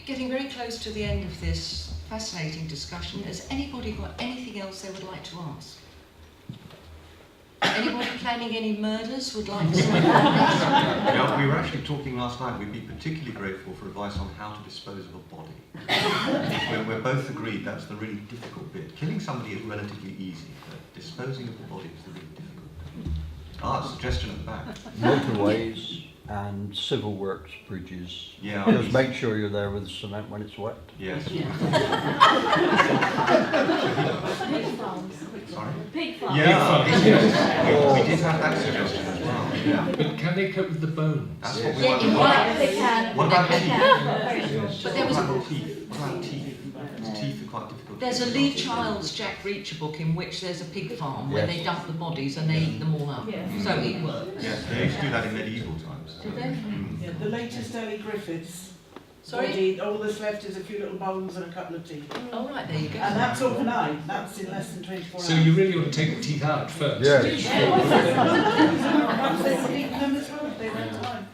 B: getting very close to the end of this fascinating discussion. Has anybody got anything else they would like to ask? Anybody planning any murders would like to say
C: Yeah, we were actually talking last night. We'd be particularly grateful for advice on how to dispose of a body. We're both agreed that's the really difficult bit. Killing somebody is relatively easy, but disposing of the body is the really difficult bit. Suggestion at the back.
F: Motorways and civil works bridges.
C: Yeah.
F: Just make sure you're there with the cement when it's wet.
C: Yes.
E: Pig farms.
C: Sorry?
E: Pig farms.
C: Yeah. We did have that suggestion as well. Yeah.
D: But can they cope with the bones?
C: That's what we
H: Yeah,
C: want.
H: in white they can.
C: What about
H: They
C: teeth?
H: can.
B: But there was
C: What about teeth? What about teeth? Teeth are quite difficult.
B: There's a Lee Child's Jack Reacher book in which there's a pig farm where they dump the bodies and they eat them all up.
E: Yeah.
B: So it works.
C: Yes, they used to do that in medieval times.
B: Did they?
I: Yeah, the latest Ellie Griffiths.
B: Sorry?
I: Body, all that's left is a few little bones and a couple of teeth.
B: Oh, right, there you go.
I: And that's overnight. That's in less than 24 hours.
D: So you really ought to take the teeth out first.
F: Yes.
I: They went time.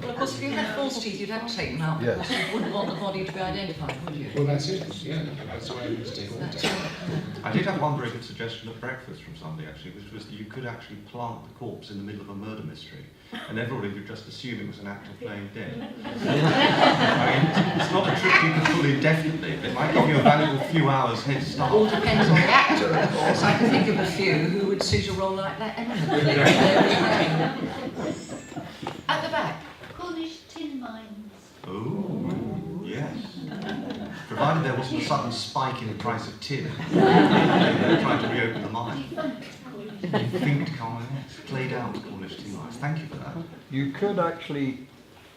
B: Well, of course, if you had false teeth, you'd have to take them out
F: Yes.
B: because you wouldn't want the body to be identified, would you?
D: Well, that's it. Yeah, that's why I used to take all the
B: That's
D: teeth.
B: it.
C: I did have one very good suggestion at breakfast from somebody actually, which was that you could actually plant the corpse in the middle of a murder mystery, and everybody would just assume it was an actor playing dead. I mean, it's not a trick you can pull indefinitely, but it might give you a valuable few hours head
B: It all
C: start.
B: depends on the actor, of course. I can think of a few who would suit a role like that eminently. There we go. At the back.
J: Cornish tin mines.
C: Oh, yes. Provided there wasn't a sudden spike in the price of tin. They were trying to reopen the mine. Think, played out Cornish tin mines. Thank you for that.
F: You could actually,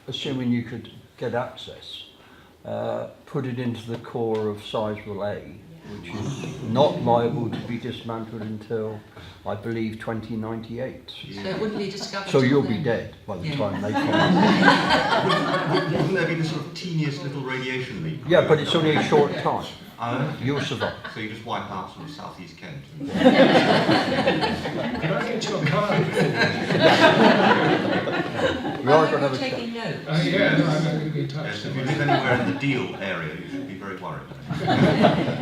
F: assuming you could get access, put it into the core of Sizewell A, which is not liable to be dismantled until, I believe, 2098.
B: So it wouldn't be discovered.
F: So
B: till
F: you'll be
B: then.
F: dead by the
B: Yeah.
F: time they come.
C: Wouldn't there be the sort of teeniest little radiation leak?
F: Yeah, but it's only a short time. You'll survive.
C: So you just wipe out sort of southeast Kent.
D: Can I get you a card?
F: We are going to
B: Are
F: have
B: you
F: a chat.
B: taking notes?
D: Yeah, no, I'm going to be in touch.
C: Yes, if you live anywhere in the Deal area, you should be very worried.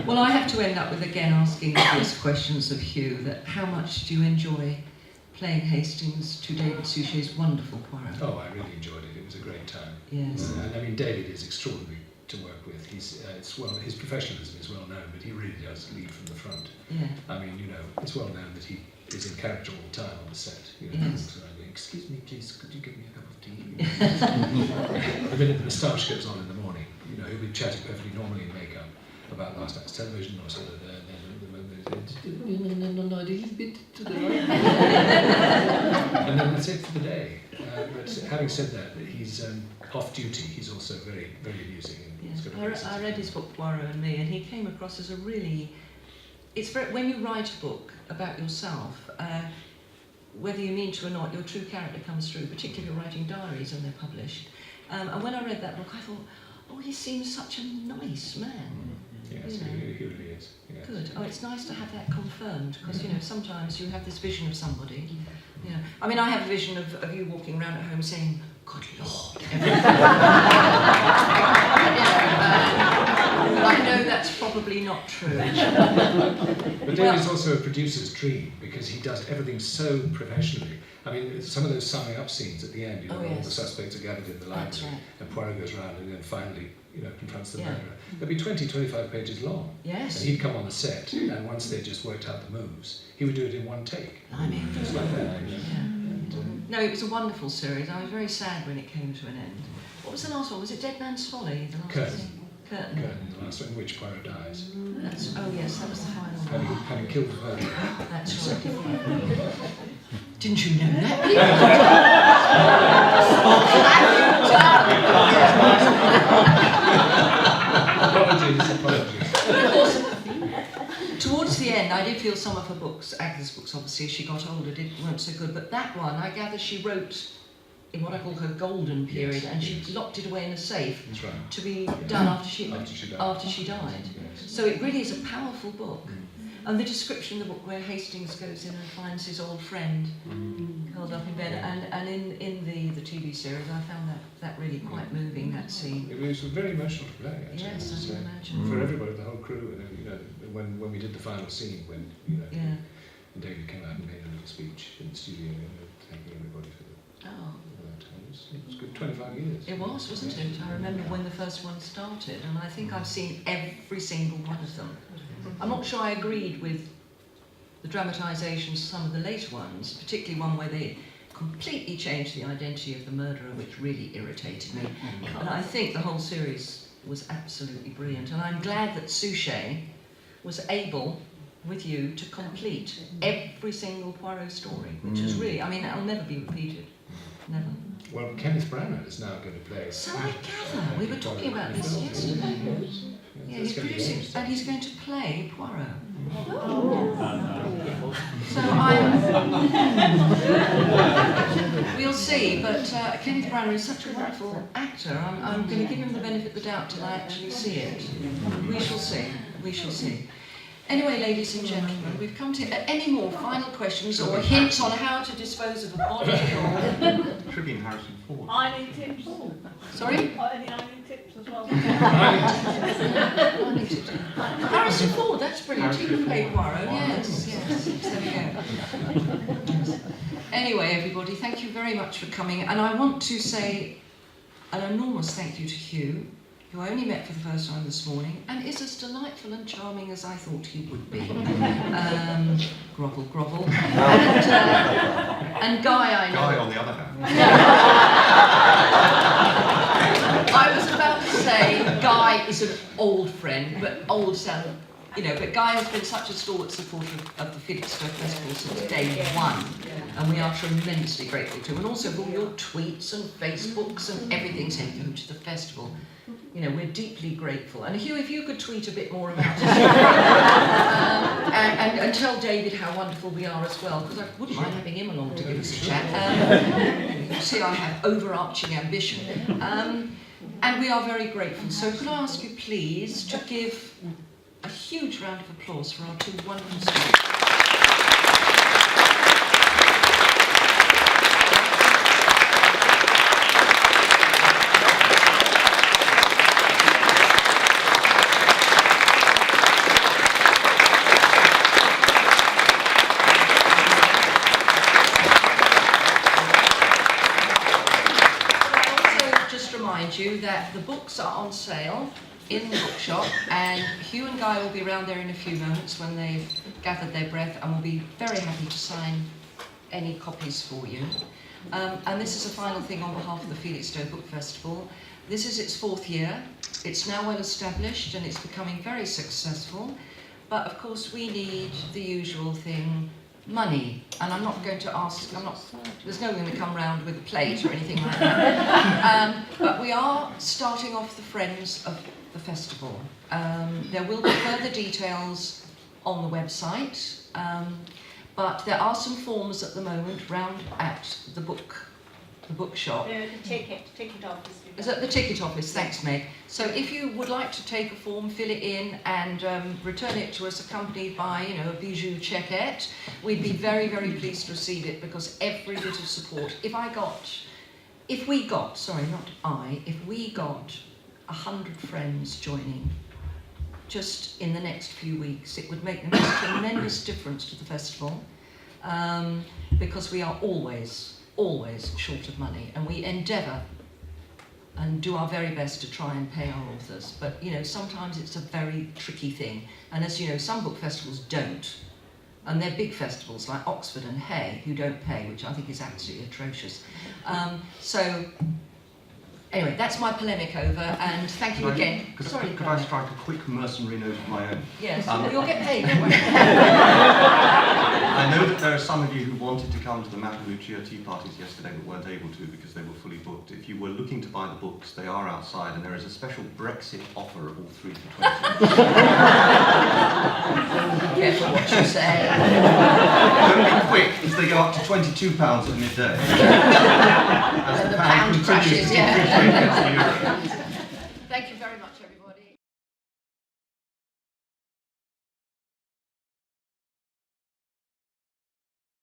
B: Well, I have to end up with again asking these questions of Hugh. That how much do you enjoy playing Hastings to David Suchet's wonderful Poirot?
D: Oh, I really enjoyed it. It was a great time.
B: Yes.
D: And I mean, David is extraordinary to work with. His professionalism is well known, but he really does lead from the front.
B: Yeah.
D: I mean, it's well known that he is in character all the time on the set.
B: Yes.
D: So I go, excuse me, please, could you give me a cup of tea? The minute the moustache goes on in the morning, he'll be chatting perfectly normally in makeup about last night's television or something. And then that's it for the day. But having said that, he's off duty. He's also very, very amusing. And he's got a very sense
B: I
D: of
B: read his book Poirot and Me, and he came across as a really. It's very when you write a book about yourself, whether you mean to or not, your true character comes through. Particularly if you're writing diaries and they're published. And when I read that book, I thought, oh, he seems such a nice man.
D: Yes, he really is. Yeah.
A: Good. Oh, it's nice to have that confirmed, because, you know, sometimes you have this vision of somebody. You know, I mean, I have a vision of you walking around at home saying, "Good Lord." I know that's probably not true.
D: But David's also a producer's dream, because he does everything so professionally. I mean, some of those summing up scenes at the end, you know,
A: Oh,
D: all
A: yes.
D: the suspects are gathered in the library,
A: That's right.
D: and Poirot goes around and then finally, you know, confronts the
A: Yeah.
D: murderer. They'd be 20, 25 pages long.
A: Yes.
D: And he'd come on the set, and once they just worked out the moves, he would do it in one take.
A: I mean,
D: Just like that. You know?
A: yeah.
D: And,
A: No, it was a wonderful series. I was very sad when it came to an end. What was the last one? Was it Dead Man's Folly? The last
D: Curtain.
A: one? Curtain.
D: Curtain, the last one in which Poirot dies,
A: That's, oh yes, that was the final one.
D: having killed the murderer.
A: That's right. Didn't you know that?
D: Apologies.
A: But of course, towards the end, I did feel some of her books, Agatha's books, obviously, as she got older, weren't so good. But that one, I gather she wrote in what I call her golden period, and she locked it away in a safe
D: That's right.
A: to be done after she
D: After she died.
A: died.
D: Yes.
A: So it really is a powerful book. And the description in the book where Hastings goes in and finds his old friend curled up in bed, and in the TV series, I found that really quite moving, that scene.
D: It was very emotional to play, actually.
A: Yes,
D: It was,
A: I can imagine.
D: For everybody, the whole crew, and you know, when we did the final scene, when you know,
A: Yeah.
D: and David came out and made a little speech in the studio, you know, thanking everybody for
A: Oh,
D: that. It was good 25 years.
A: it was, wasn't it? I remember when the first one started, and I think I've seen every single one of them. I'm not sure I agreed with the dramatisations of some of the later ones, particularly one where they completely changed the identity of the murderer, which really irritated me. And I think the whole series was absolutely brilliant, and I'm glad that Suchet was able, with you, to complete every single Poirot story, which is really, I mean, that'll never be repeated. Never.
D: Well, Kenneth Branagh is now going to play.
A: So I gather, we were talking about this yesterday. Yeah, he's producing, and he's going to play Poirot. So we'll see, but Kenneth Branagh is such a wonderful actor. I'm going to give him the benefit of the doubt till I actually see it. We shall see. We shall see. Anyway, ladies and gentlemen, we've come to any more final questions or hints on how to dispose of a body or...
C: Tribune Harrison Ford.
E: I need tips.
A: Sorry?
E: Any I need tips as well.
A: Harrison Ford, that's brilliant. He can play Poirot. Yes, yes. There we go. Anyway, everybody, thank you very much for coming. And I want to say an enormous thank you to Hugh, who I only met for the first time this morning, and is as delightful and charming as I thought he would be. Grovel, grovel. And Guy, I know.
C: Guy, on the other hand.
A: I was about to say Guy is an old friend, but old sound, you know, but Guy has been such a stalwart supporter of the Felixstowe Festival since day one, and we are tremendously grateful to him, and also for all your tweets and Facebooks and everything sent him to the festival. You know, we're deeply grateful. And Hugh, if you could tweet a bit more about it, and tell David how wonderful we are as well, because I wouldn't mind having him along to give us a chat. You see, I have overarching ambition. And we are very grateful. So could I ask you, please, to give a huge round of applause for our two wonderful speakers. You that the books are on sale in the bookshop, and Hugh and Guy will be around there in a few moments when they've gathered their breath, and will be very happy to sign any copies for you. And this is a final thing on behalf of the Felixstowe Book Festival. This is its 4th year. It's now well established and it's becoming very successful, but of course we need the usual thing, money. And I'm not going to ask, there's no one going to come round with a plate or anything like that. But we are starting off the Friends of the Festival. There will be further details on the website, but there are some forms at the moment round at the bookshop.
J: The ticket office.
A: It's at the ticket office, thanks Meg. So if you would like to take a form, fill it in and return it to us accompanied by, you know, a bijou checkette, we'd be very, very pleased to receive it, because every bit of support, if we got 100 friends joining just in the next few weeks, it would make the most tremendous difference to the festival, because we are always short of money, and we endeavour and do our very best to try and pay our authors. But, you know, sometimes it's a very tricky thing. And as you know, some book festivals don't. And they're big festivals like Oxford and Hay who don't pay, which I think is absolutely atrocious. So, anyway, that's my polemic over, and thank you again.
C: Could I strike a quick mercenary note of my own?
A: Yes, you'll get paid, don't worry.
C: I know that there are some of you who wanted to come to the Mapalucia tea parties yesterday but weren't able to because they were fully booked. If you were looking to buy the books, they are outside, and there is a special Brexit offer of all 3 for 20.
A: Careful what you say.
C: Don't be quick, because they go up to £22 at midday. As
A: the pound
C: continues
A: crashes,
C: to
A: yeah.
C: depreciate against the euro.